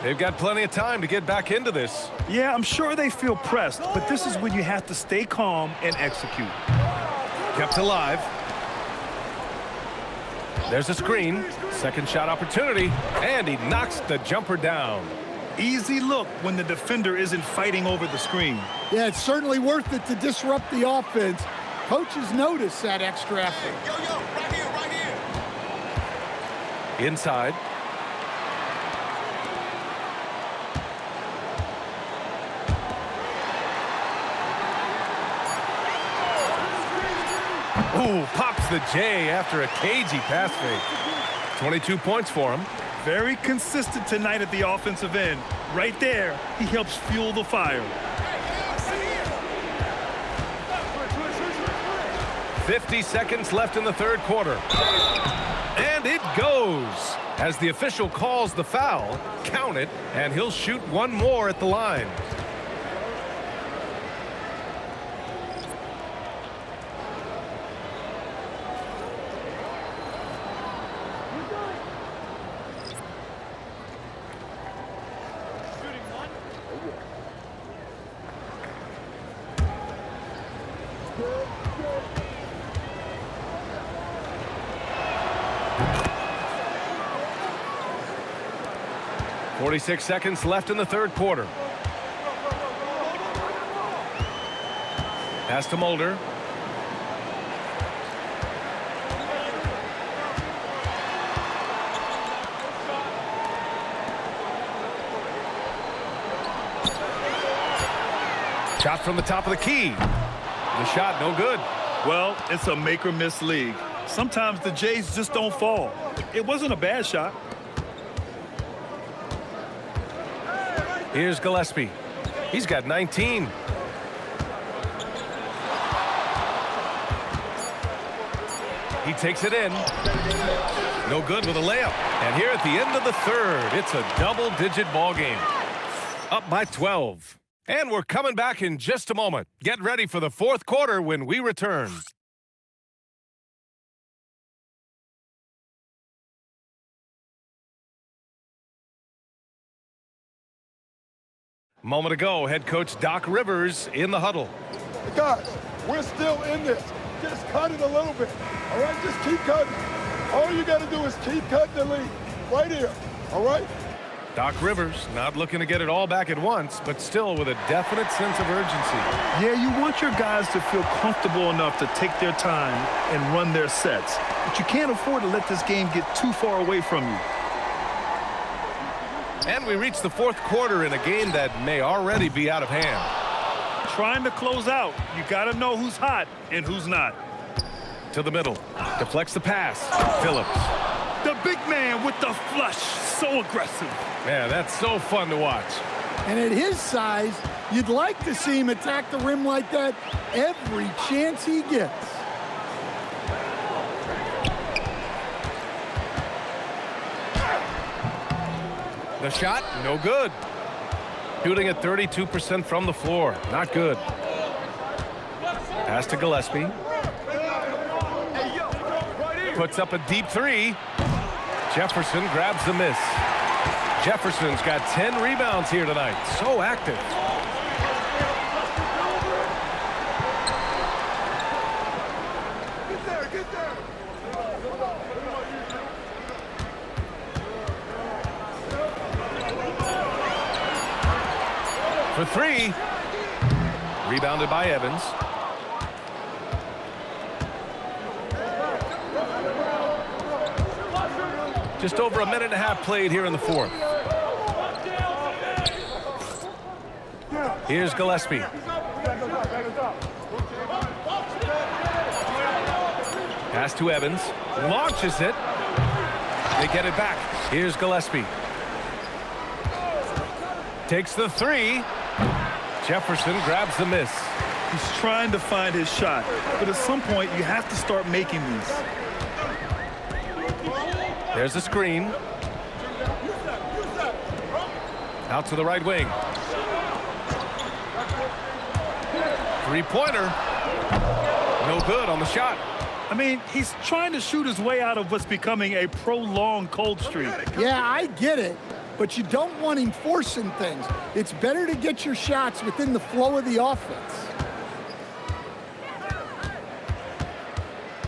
They've got plenty of time to get back into this. Yeah, I'm sure they feel pressed, but this is when you have to stay calm and execute. Kept alive. There's a screen. Second shot opportunity. And he knocks the jumper down. Easy look when the defender isn't fighting over the screen. Yeah, it's certainly worth it to disrupt the offense. Coaches notice that extra effort. Yo, right here, right here. Inside. Ooh, pops the J after a cagey pass fake. 22 points for him. Very consistent tonight at the offensive end. Right there, he helps fuel the fire. 50 seconds left in the third quarter. And it goes. As the official calls the foul, count it, and he'll shoot one more at the line. .46 seconds left in the third quarter. Pass to Mulder. Shot from the top of the key. The shot no good. Well, it's a make or miss league. Sometimes the Jays just don't fall. It wasn't a bad shot. Here's Gillespie. He's got 19. He takes it in. No good with a layup. And here at the end of the third, it's a double-digit ball game. Up by 12. And we're coming back in just a moment. Get ready for the fourth quarter when we return. Moment ago, head coach Doc Rivers in the huddle. Guys, we're still in this. Just cut it a little bit. All right, just keep cutting. All you got to do is keep cutting the lead. Right here. All right? Doc Rivers not looking to get it all back at once, but still with a definite sense of urgency. Yeah, you want your guys to feel comfortable enough to take their time and run their sets. But you can't afford to let this game get too far away from you. And we reach the fourth quarter in a game that may already be out of hand. Trying to close out, you got to know who's hot and who's not. To the middle. Deflects the pass. Phillips. The big man with the flush. So aggressive. Man, that's so fun to watch. And at his size, you'd like to see him attack the rim like that every chance he gets. The shot, no good. Shooting at 32% from the floor. Not good. Pass to Gillespie. Puts up a deep three. Jefferson grabs the miss. Jefferson's got 10 rebounds here tonight. So active. Get there. For three. Rebounded by Evans. Just over a minute and a half played here in the fourth. Here's Gillespie. Pass to Evans. Launches it. They get it back. Here's Gillespie. Takes the three. Jefferson grabs the miss. He's trying to find his shot, but at some point you have to start making these. There's a screen. Out to the right wing. Three-pointer. No good on the shot. I mean, he's trying to shoot his way out of what's becoming a prolonged cold streak. Yeah, I get it, but you don't want him forcing things. It's better to get your shots within the flow of the offense.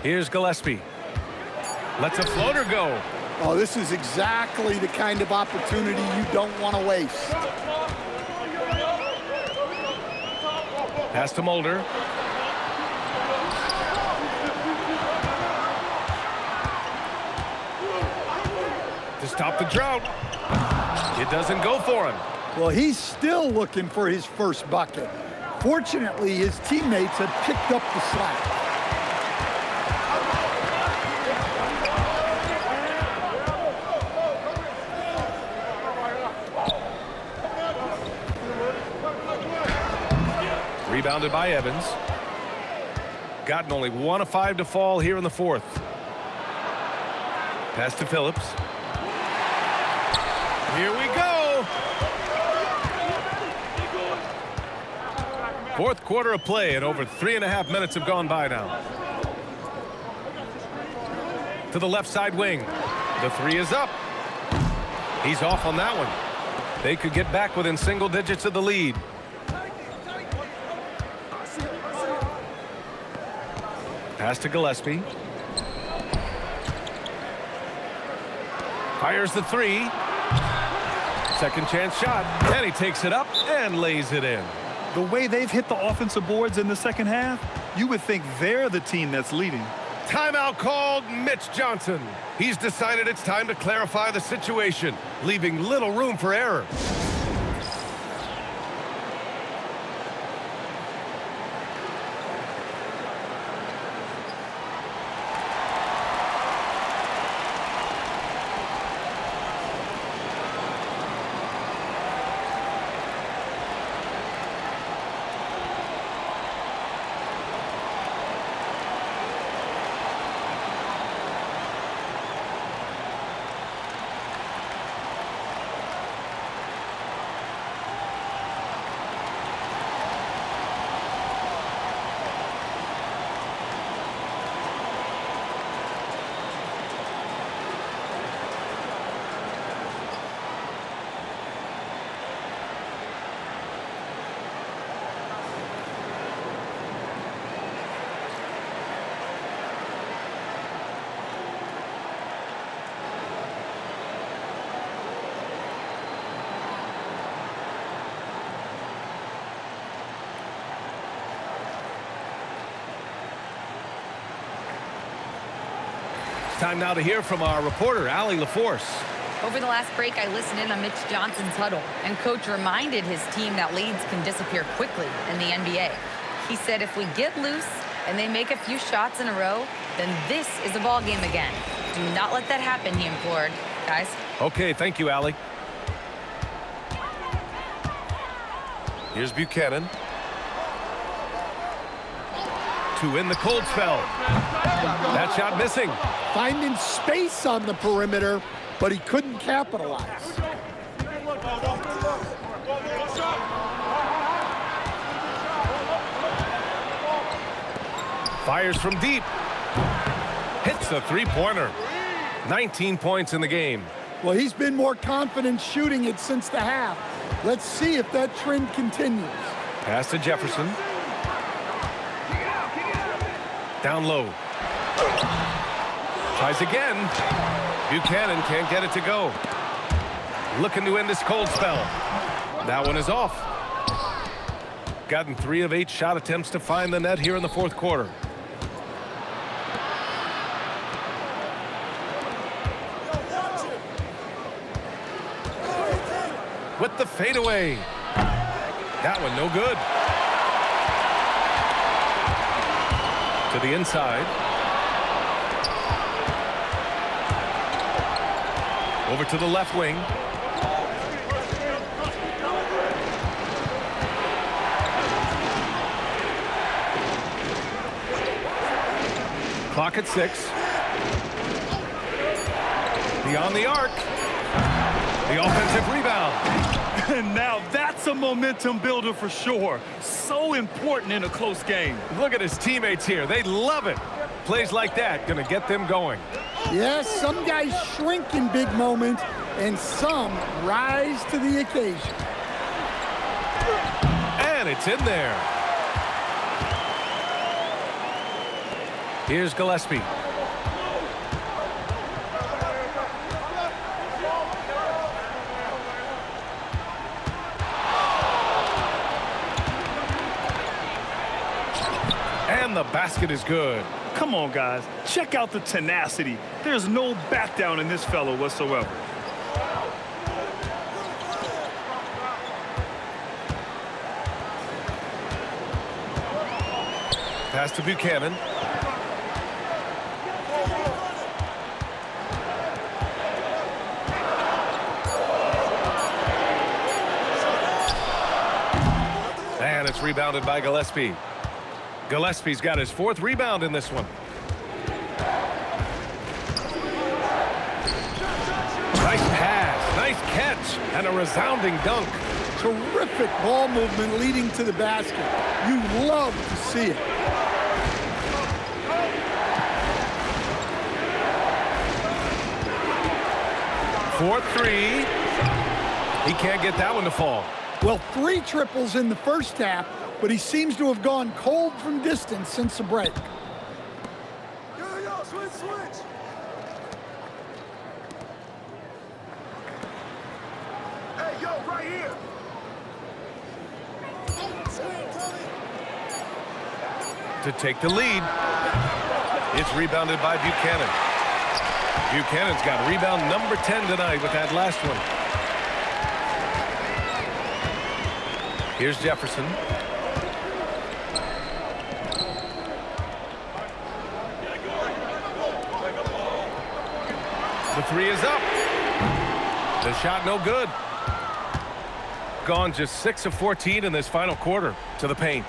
Here's Gillespie. Lets a floater go. Oh, this is exactly the kind of opportunity you don't want to waste. Pass to Mulder. To stop the drought. It doesn't go for him. Well, he's still looking for his first bucket. Fortunately, his teammates have picked up the slack. Rebounded by Evans. Gotten only 1 of 5 to fall here in the fourth. Pass to Phillips. Here we go. Fourth quarter of play, and over 3.5 minutes have gone by now. To the left side wing. The three is up. He's off on that one. They could get back within single digits of the lead. Pass to Gillespie. Fires the three. Second chance shot. And he takes it up and lays it in. The way they've hit the offensive boards in the second half, you would think they're the team that's leading. Timeout called Mitch Johnson. He's decided it's time to clarify the situation, leaving little room for error. Time now to hear from our reporter, Allie LaForce. Over the last break, I listened in on Mitch Johnson's huddle, and Coach reminded his team that leads can disappear quickly in the NBA. He said if we get loose and they make a few shots in a row, then this is a ball game again. Do not let that happen, he implored. Guys? Okay, thank you, Allie. Here's Buchanan. To win the cold spell. That shot missing. Finding space on the perimeter, but he couldn't capitalize. Fires from deep. Hits a three-pointer. 19 points in the game. Well, he's been more confident shooting it since the half. Let's see if that trend continues. Pass to Jefferson. Down low. Tries again. Buchanan can't get it to go. Looking to end this cold spell. That one is off. Gotten 3 of 8 shot attempts to find the net here in the fourth quarter. With the fadeaway. That one no good. To the inside. Over to the left wing. Clock at 6. Beyond the arc. The offensive rebound. And now that's a momentum builder for sure. So important in a close game. Look at his teammates here. They love it. Plays like that going to get them going. Yes, some guys shrink in big moments, and some rise to the occasion. And it's in there. Here's Gillespie. And the basket is good. Come on, guys. Check out the tenacity. There's no back down in this fellow whatsoever. Pass to Buchanan. And it's rebounded by Gillespie. Gillespie's got his 4th rebound in this one. Nice pass, nice catch, and a resounding dunk. Terrific ball movement leading to the basket. You love to see it. Fourth three. He can't get that one to fall. Well, 3 triples in the first half, but he seems to have gone cold from distance since the break. Yo, switch. Hey, yo, right here. To take the lead. It's rebounded by Buchanan. Buchanan's got rebound number 10 tonight with that last one. Here's Jefferson. The 3 is up. The shot no good. Gone just 6 of 14 in this final quarter to the paint.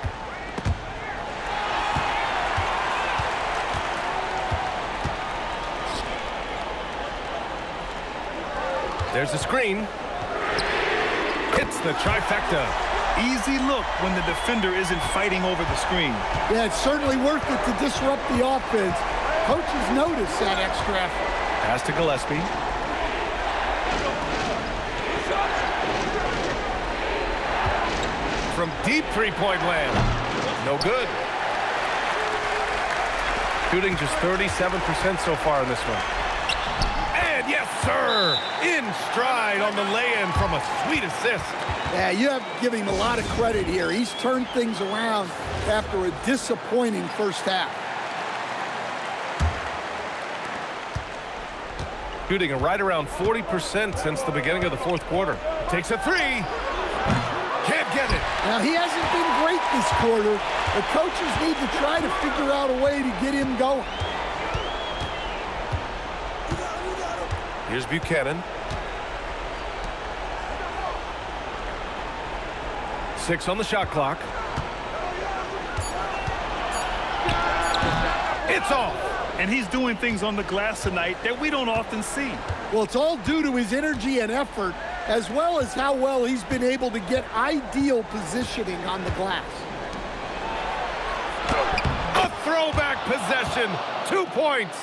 There's a screen. Hits the trifecta. Easy look when the defender isn't fighting over the screen. Yeah, it's certainly worth it to disrupt the offense. Coaches notice that extra effort. Pass to Gillespie. From deep three-point land. No good. Shooting just 37% so far in this one. And yes, sir! In stride on the lay-in from a sweet assist. Yeah, you have to give him a lot of credit here. He's turned things around after a disappointing first half. Shooting right around 40% since the beginning of the fourth quarter. Takes a 3. Can't get it. Now, he hasn't been great this quarter. The coaches need to try to figure out a way to get him going. Here's Buchanan. 6 on the shot clock. It's off. And he's doing things on the glass tonight that we don't often see. Well, it's all due to his energy and effort, as well as how well he's been able to get ideal positioning on the glass. A throwback possession. 2 points.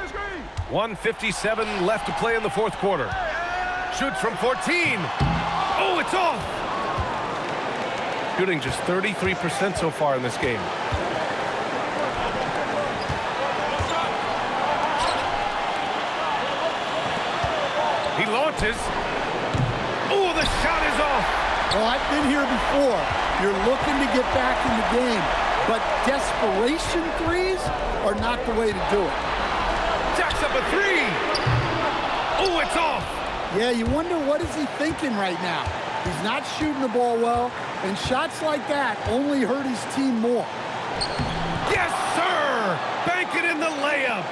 Screen. 1:57 left to play in the fourth quarter. Shoots from 14. Oh, it's off. Shooting just 33% so far in this game. He launches. Oh, the shot is off. Well, I've been here before. You're looking to get back in the game, but desperation threes are not the way to do it. Jacks up a 3. Oh, it's off. Yeah, you wonder what is he thinking right now. He's not shooting the ball well, and shots like that only hurt his team more. Yes, sir. Bank it in the layup.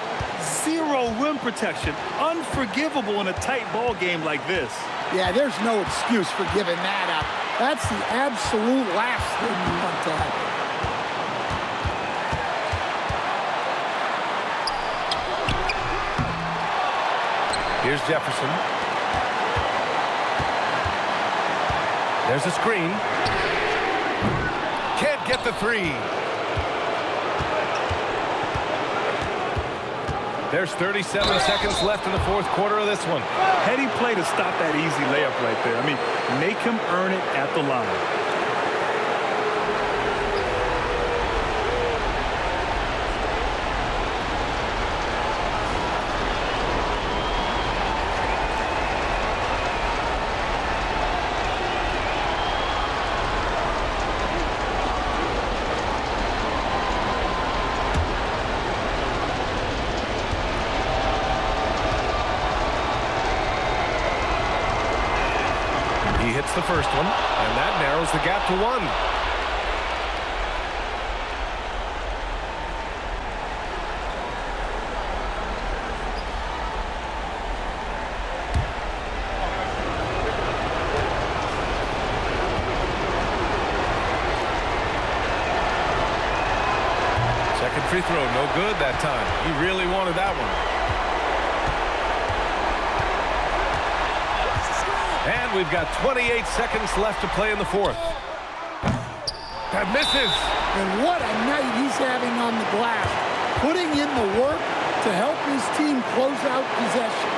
Zero rim protection. Unforgivable in a tight ball game like this. Yeah, there's no excuse for giving that up. That's the absolute last thing you want to happen. Here's Jefferson. There's a screen. Can't get the three. There's 37 seconds left in the fourth quarter of this one. Heady play to stop that easy layup right there. I mean, make him earn it at the line. He hits the first one, and that narrows the gap to 1. Second free throw, no good that time. He really wanted that one. And we've got 28 seconds left to play in the fourth. That misses. And what a night he's having on the glass, putting in the work to help his team close out possessions.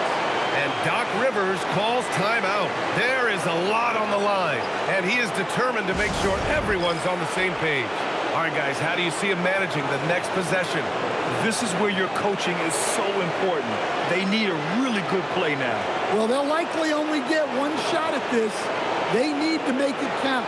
And Doc Rivers calls timeout. There is a lot on the line, and he is determined to make sure everyone's on the same page. All right, guys, how do you see him managing the next possession? This is where your coaching is so important. They need a really good play now. Well, they'll likely only get one shot at this. They need to make it count.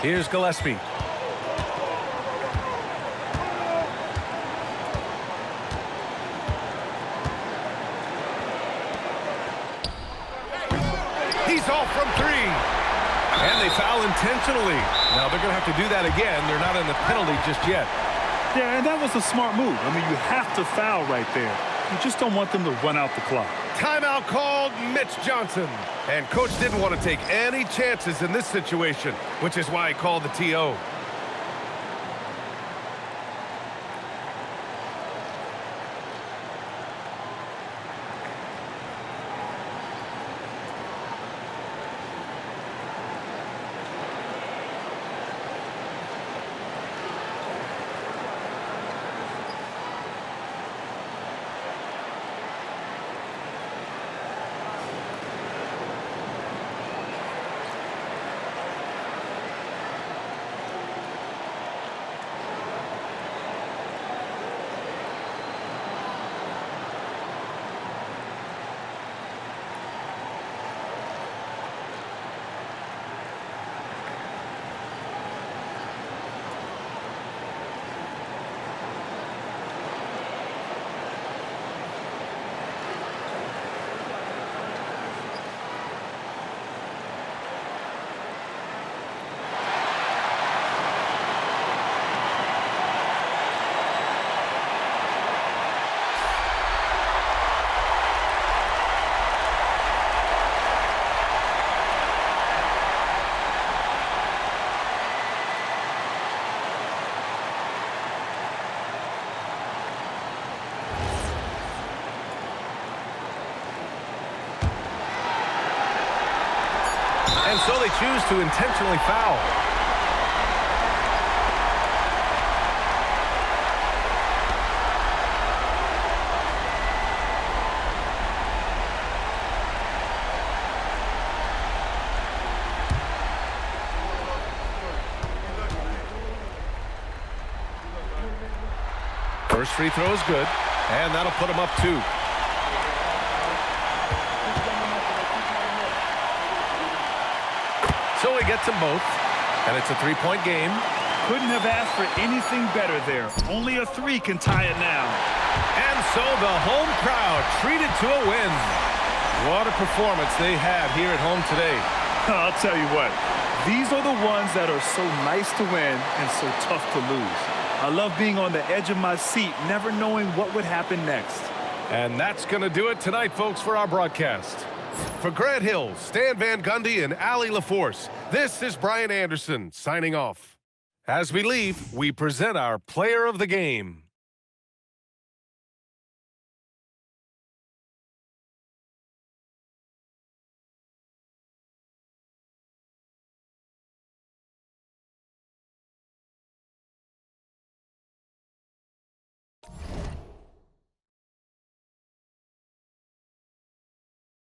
Here's Gillespie. He's off from 3. And they foul intentionally. Now they're going to have to do that again. They're not in the penalty just yet. Yeah, and that was a smart move. I mean, you have to foul right there. You just don't want them to run out the clock. Timeout called, Mitch Johnson. And coach didn't want to take any chances in this situation, which is why he called the TO. And so they choose to intentionally foul. First free throw is good, and that'll put him up 2. So he gets them both, and it's a 3-point game. Couldn't have asked for anything better there. Only a 3 can tie it now. And so the home crowd treated to a win. What a performance they had here at home today. I'll tell you what, these are the ones that are so nice to win and so tough to lose. I love being on the edge of my seat, never knowing what would happen next. And that's going to do it tonight, folks, for our broadcast. For Grant Hill, Stan Van Gundy, and Allie LaForce, this is Brian Anderson signing off. As we leave, we present our player of the game.